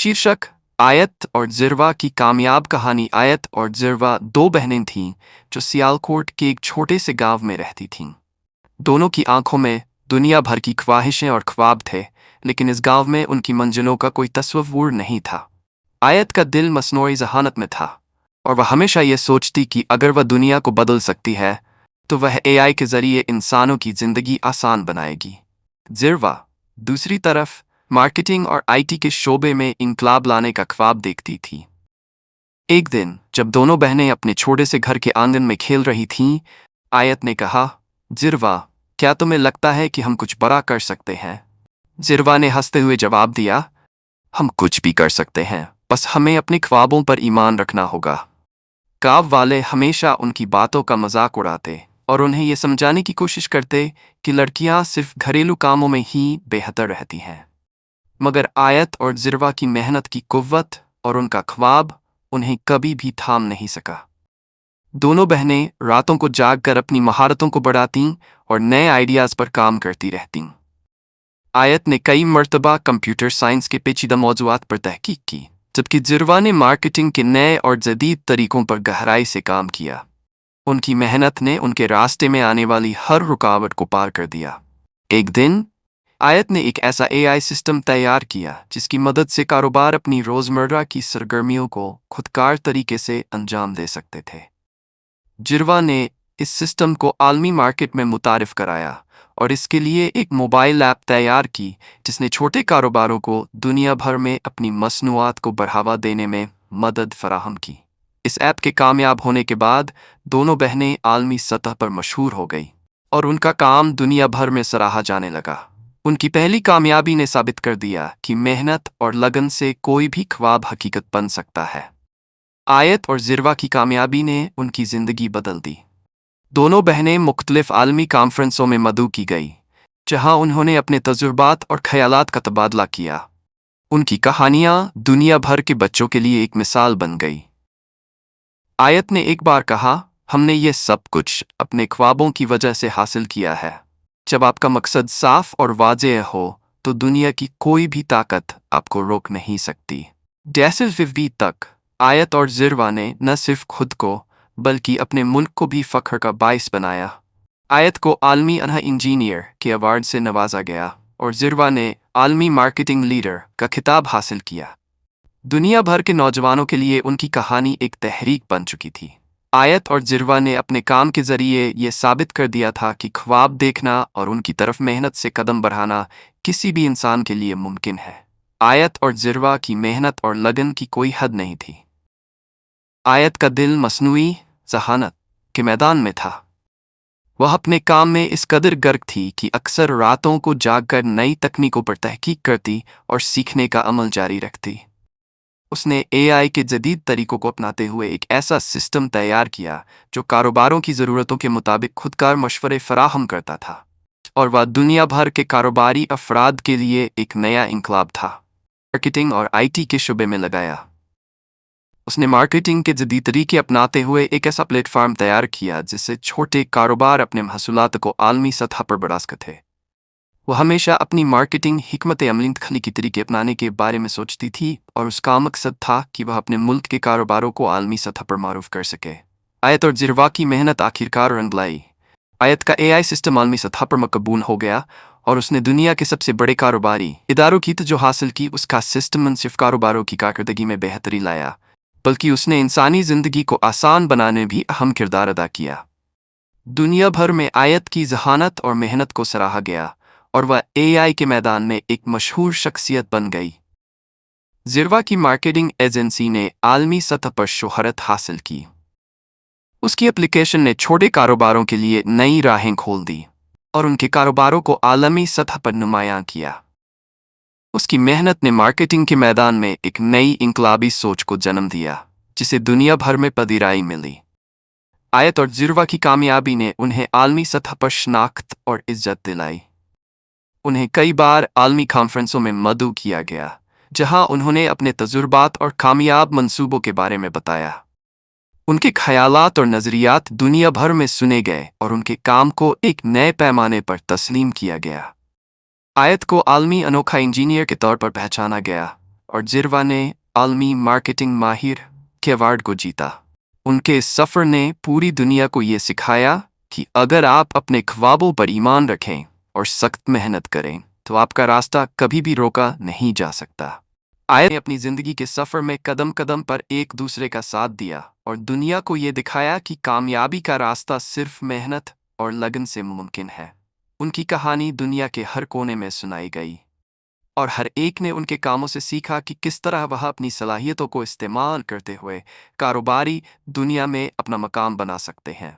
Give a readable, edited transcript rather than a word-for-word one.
शीर्षक आयत और जिरवा की कामयाब कहानी। आयत और जिरवा दो बहनें थीं जो सियालकोट के एक छोटे से गांव में रहती थीं। दोनों की आंखों में दुनिया भर की ख्वाहिशें और ख्वाब थे, लेकिन इस गांव में उनकी मंजिलों का कोई तस्वुर नहीं था। आयत का दिल मसनूई ज़हानत में था और वह हमेशा ये सोचती कि अगर वह दुनिया को बदल सकती है तो वह एआई के ज़रिए इंसानों की ज़िंदगी आसान बनाएगी। जिरवा दूसरी तरफ मार्केटिंग और आईटी के शोबे में इनकलाब लाने का ख्वाब देखती थी। एक दिन जब दोनों बहनें अपने छोटे से घर के आंगन में खेल रही थीं, आयत ने कहा, जिरवा, क्या तुम्हें लगता है कि हम कुछ बड़ा कर सकते हैं? जिरवा ने हंसते हुए जवाब दिया, हम कुछ भी कर सकते हैं, बस हमें अपने ख्वाबों पर ईमान रखना होगा। गांव वाले हमेशा उनकी बातों का मजाक उड़ाते और उन्हें ये समझाने की कोशिश करते कि लड़कियां सिर्फ घरेलू कामों में ही बेहतर रहती हैं। मगर आयत और जिरवा की मेहनत की कुव्वत और उनका ख्वाब उन्हें कभी भी थाम नहीं सका। दोनों बहनें रातों को जागकर अपनी महारतों को बढ़ातीं और नए आइडियाज पर काम करती रहतीं। आयत ने कई मर्तबा कंप्यूटर साइंस के पेचीदा मौज़ूआत पर तहकीक की, जबकि जिरवा ने मार्केटिंग के नए और जदीद तरीकों पर गहराई से काम किया। उनकी मेहनत ने उनके रास्ते में आने वाली हर रुकावट को पार कर दिया। एक दिन आयत ने एक ऐसा एआई सिस्टम तैयार किया जिसकी मदद से कारोबार अपनी रोज़मर्रा की सरगर्मियों को खुदकार तरीके से अंजाम दे सकते थे। जिरवा ने इस सिस्टम को आलमी मार्केट में मुतारिफ कराया और इसके लिए एक मोबाइल ऐप तैयार की जिसने छोटे कारोबारों को दुनिया भर में अपनी मसनूआत को बढ़ावा देने में मदद फराहम की। इस ऐप के कामयाब होने के बाद दोनों बहनें आलमी सतह पर मशहूर हो गई और उनका काम दुनिया भर में सराहा जाने लगा। उनकी पहली कामयाबी ने साबित कर दिया कि मेहनत और लगन से कोई भी ख्वाब हकीकत बन सकता है। आयत और जिरवा की कामयाबी ने उनकी जिंदगी बदल दी। दोनों बहनें मुख्तलिफ आलमी कॉन्फ्रेंसों में मदऊ की गई, जहां उन्होंने अपने तजुर्बात और ख्यालात का तबादला किया। उनकी कहानियां दुनिया भर के बच्चों के लिए एक मिसाल बन गई। आयत ने एक बार कहा, हमने ये सब कुछ अपने ख्वाबों की वजह से हासिल किया है। जब आपका मकसद साफ और वाज़ेह हो तो दुनिया की कोई भी ताकत आपको रोक नहीं सकती। जैसे 50 तक आयत और जिरवा ने न सिर्फ खुद को बल्कि अपने मुल्क को भी फख्र का बाइस बनाया। आयत को आलमी अनहा इंजीनियर के अवार्ड से नवाजा गया और जिरवा ने आलमी मार्केटिंग लीडर का खिताब हासिल किया। दुनिया भर के नौजवानों के लिए उनकी कहानी एक तहरीक बन चुकी थी। आयत और जिरवा ने अपने काम के जरिए ये साबित कर दिया था कि ख्वाब देखना और उनकी तरफ मेहनत से कदम बढ़ाना किसी भी इंसान के लिए मुमकिन है। आयत और जिरवा की मेहनत और लगन की कोई हद नहीं थी। आयत का दिल मसनूई ज़हानत के मैदान में था। वह अपने काम में इस कदर गर्क थी कि अक्सर रातों को जागकर नई तकनीकों पर तहकीक करती और सीखने का अमल जारी रखती। उसने एआई के जदीद तरीकों को अपनाते हुए एक ऐसा सिस्टम तैयार किया जो कारोबारों की ज़रूरतों के मुताबिक खुदकार मशवरे फराहम करता था, और वह दुनिया भर के कारोबारी अफराद के लिए एक नया इनकलाब था। मार्केटिंग और आईटी के शुबे में लगाया। उसने मार्केटिंग के जदीद तरीके अपनाते हुए एक ऐसा प्लेटफार्म तैयार किया जिससे छोटे कारोबार अपने महसूलात को आलमी सतह पर बढ़ा सकते थे। वह हमेशा अपनी मार्केटिंग हिकमत अमली तख्लीकी तरीके अपनाने के बारे में सोचती थी और उसका मकसद था कि वह अपने मुल्क के कारोबारों को आलमी सतह पर मारूफ कर सके। आयत और जिरवा की मेहनत आखिरकार रंग लाई। आयत का एआई सिस्टम आलमी सतह पर मकबूल हो गया और उसने दुनिया के सबसे बड़े कारोबारी इदारों की जो हासिल की। उसका सिस्टम न सिर्फ कारोबारों की कारकर्दगी में बेहतरी लाया, बल्कि उसने इंसानी ज़िंदगी को आसान बनाने भी अहम किरदार अदा किया। दुनिया भर में आयत की ज़हानत और मेहनत को सराहा गया और वह एआई के मैदान में एक मशहूर शख्सियत बन गई। जिरवा की मार्केटिंग एजेंसी ने आलमी सतह पर शोहरत हासिल की। उसकी एप्लीकेशन ने छोटे कारोबारों के लिए नई राहें खोल दी और उनके कारोबारों को आलमी सतह पर नुमायां किया। उसकी मेहनत ने मार्केटिंग के मैदान में एक नई इनकलाबी सोच को जन्म दिया जिसे दुनिया भर में पदिराई मिली। आयत और जिरवा की कामयाबी ने उन्हें आलमी सतह पर शनाख्त और इज्जत दिलाई। उन्हें कई बार आलमी कॉन्फ्रेंसों में मदऊ किया गया, जहां उन्होंने अपने तजुर्बात और कामयाब मंसूबों के बारे में बताया। उनके ख्यालात और नज़रियात दुनिया भर में सुने गए और उनके काम को एक नए पैमाने पर तस्लीम किया गया। आयत को आलमी अनोखा इंजीनियर के तौर पर पहचाना गया اور زروا نے عالمی مارکیٹنگ ماہر کے ایوارڈ کو جیتا۔ ان کے اس سفر نے پوری دنیا کو یہ سکھایا کہ اگر آپ اپنے خوابوں پر ایمان رکھیں اور سخت محنت کریں تو آپ کا راستہ کبھی بھی روکا نہیں جا سکتا۔ آیت نے اپنی زندگی کے سفر میں قدم قدم پر ایک دوسرے کا ساتھ دیا اور دنیا کو یہ دکھایا کہ کامیابی کا راستہ صرف محنت اور لگن سے ممکن ہے۔ ان کی کہانی دنیا کے ہر کونے میں سنائی گئی اور ہر ایک نے ان کے کاموں سے سیکھا کہ کس طرح وہ اپنی صلاحیتوں کو استعمال کرتے ہوئے کاروباری دنیا میں اپنا مقام بنا سکتے ہیں۔